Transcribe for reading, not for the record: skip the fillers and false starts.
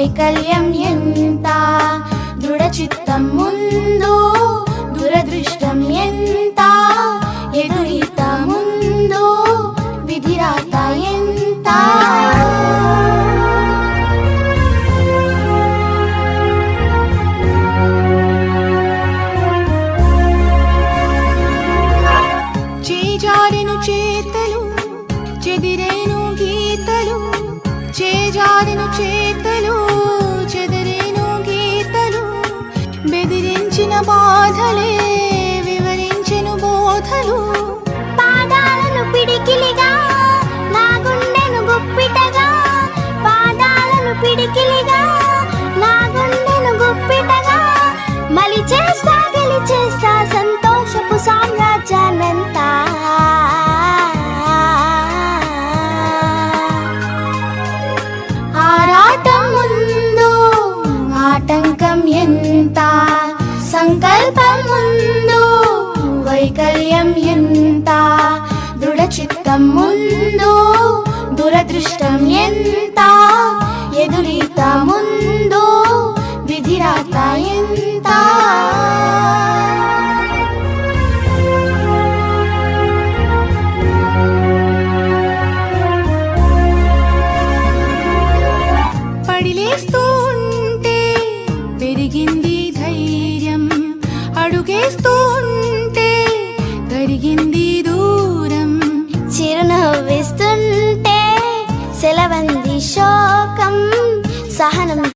వైకల్యం ఎంత, దృఢ చిత్తం ముందు దురదృష్టం ఎంత, ఎదురీత ముందు విధిరాత ఎంత. చేజారెను చేతలు చెదిరేను గీతలు, చేజారెను చేతలు చెదిరేను గీతలు, బెదిరించిన బాధలే వివరించెను బోధలు. పాదాలను పిడికిలిగా నా గుండెను గుప్పిటగా, పాదాలను పిడికిలిగా నా గుండెను గుప్పిటగా, మలిచేస్తా గెలిచేస్తా సంతోషపు సామ్రాజ్యానంతా. ఆరాటం ముందు ఆటంకం ఎంత, సంకల్పం ముందు వైకల్యం ఎంత, దృఢ చిత్తం ముందు దురదృష్టం ఎంత, ఎదురీత ముందు విధిరాత ఎంత. పడిలేస్తూ ఉంటే పెరిగింది ధైర్యం, అడుగేస్తూ ఉంటే కరిగింది దూరం, చిరునవ్విస్తుంటే సెలవంది శోకం, సహనం